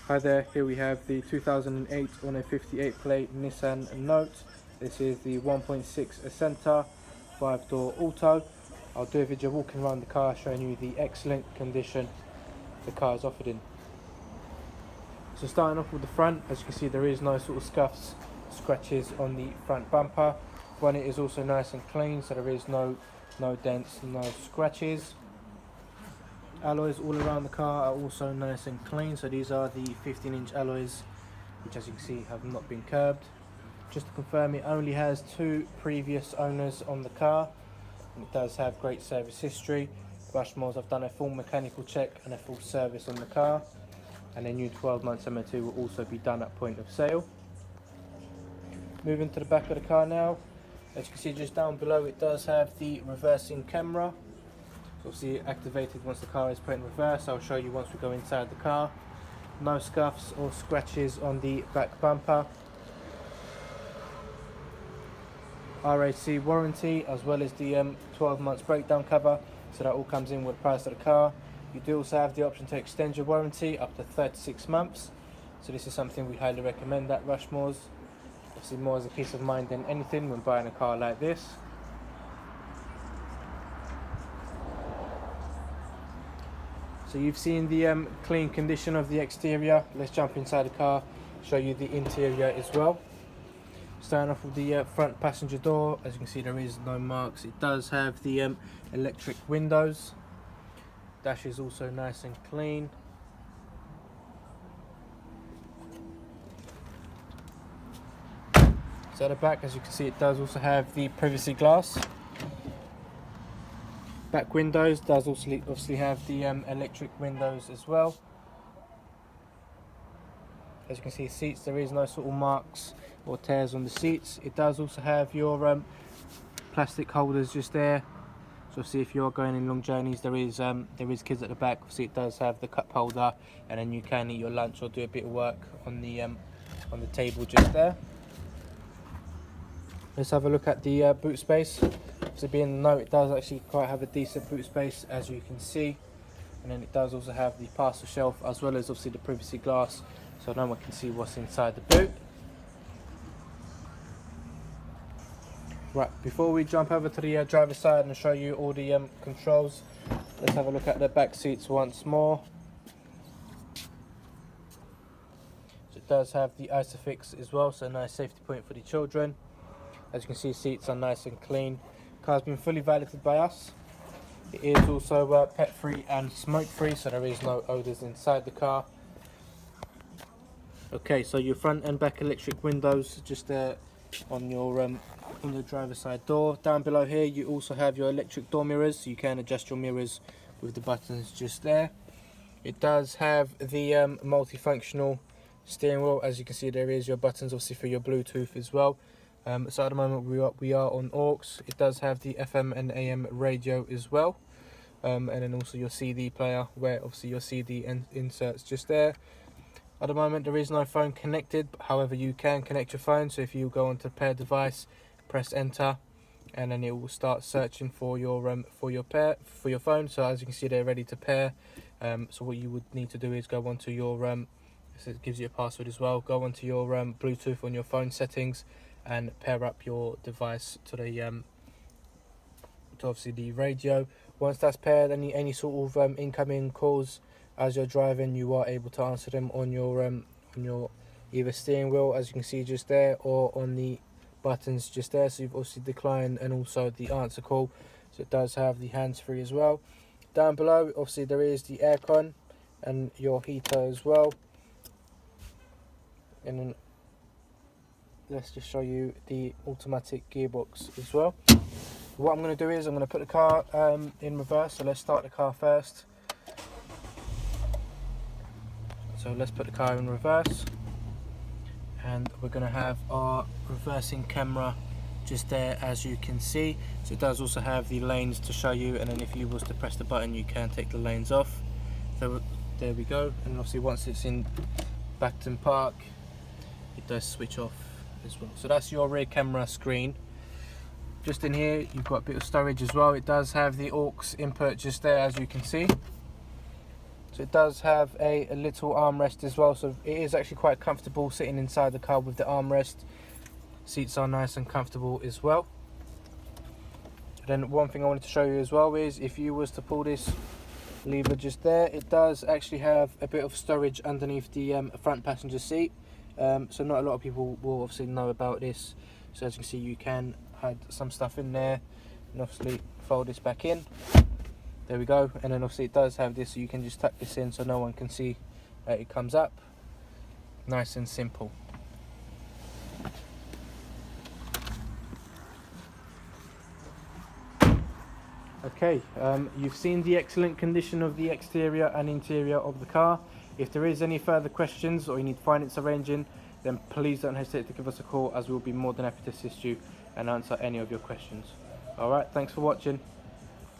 Hi there, here we have the 2008 on a 58 plate Nissan Note. This is the 1.6 Acenta 5-door auto. I'll do a video walking around the car showing you the excellent condition the car is offered in. So starting off with the front, as you can see there is no sort of scuffs, scratches on the front bumper. Bonnet is also nice and clean, so there is no dents, no scratches. Alloys all around the car are also nice and clean, so these are the 15-inch alloys, which as you can see have not been curbed. Just to confirm, it only has 2 previous owners on the car, and it does have great service history. Rushmore's have done a full mechanical check and a full service on the car, and a new 12 months MOT will also be done at point of sale. Moving to the back of the car now, as you can see just down below, it does have the reversing camera. Obviously activated once the car is put in reverse. I'll show you once we go inside the car. No scuffs or scratches on the back bumper. RAC warranty, as well as the 12 months breakdown cover, so that all comes in with the price of the car. You do also have the option to extend your warranty up to 36 months, so this is something we highly recommend at Rushmore's. Obviously more as a peace of mind than anything when buying a car like this. So you've seen the clean condition of the exterior. Let's jump inside the car, show you the interior as well. Starting off with the front passenger door, as you can see there is no marks. It does have the electric windows. Dash is also nice and clean. So at the back, as you can see, it does also have the privacy glass. Back windows does also obviously have the electric windows as well. As you can see, seats, there is no sort of marks or tears on the seats. It does also have your plastic holders just there. So obviously if you're going in long journeys, there is kids at the back. Obviously it does have the cup holder, and then you can eat your lunch or do a bit of work on the table just there. Let's have a look at the boot space. So being the Note, it does actually quite have a decent boot space, as you can see, and then it does also have the parcel shelf, as well as obviously the privacy glass, so no one can see what's inside the boot. Right, before we jump over to the driver's side and show you all the controls, let's have a look at the back seats once more. So it does have the Isofix as well, so a nice safety point for the children. As you can see, seats are nice and clean. Car's been fully validated by us. It is also pet free and smoke free, so there is no odours inside the car. Okay, so your front and back electric windows just there on your driver's side door. Down below here you also have your electric door mirrors, so you can adjust your mirrors with the buttons just there. It does have the multifunctional steering wheel. As you can see, there is your buttons obviously for your Bluetooth as well. So at the moment we are on aux. It does have the FM and AM radio as well, and then also your CD player, where obviously your CD inserts just there. At the moment there is no phone connected, however you can connect your phone. So if you go onto pair device, press enter, and then it will start searching for your phone. So as you can see, they're ready to pair. So what you would need to do is go onto your so it gives you a password as well. Go onto your Bluetooth on your phone settings and pair up your device to the to obviously the radio. Once that's paired, any sort of incoming calls as you're driving, you are able to answer them on your either steering wheel, as you can see just there, or on the buttons just there. So you've obviously declined and also the answer call. So it does have the hands-free as well. Down below, obviously there is the aircon and your heater as well. And then let's just show you the automatic gearbox as well. What I'm going to do is I'm going to put the car in reverse. So let's start the car first. So let's put the car in reverse, and we're going to have our reversing camera just there, as you can see. So it does also have the lanes to show you, and then if you was to press the button you can take the lanes off. So there we go, and obviously once it's in backed in park it does switch off as well. So that's your rear camera screen. Just in here you've got a bit of storage as well. It does have the aux input just there, as you can see. So it does have a little armrest as well, so it is actually quite comfortable sitting inside the car with the armrest. Seats are nice and comfortable as well. Then one thing I wanted to show you as well is if you was to pull this lever just there, it does actually have a bit of storage underneath the front passenger seat. So not a lot of people will obviously know about this. So as you can see, you can hide some stuff in there and obviously fold this back in. There we go. And then obviously it does have this, so you can just tuck this in so no one can see that it comes up. Nice and simple. Okay, you've seen the excellent condition of the exterior and interior of the car. If there is any further questions or you need finance arranging, then please don't hesitate to give us a call, as we'll be more than happy to assist you and answer any of your questions. Alright, thanks for watching.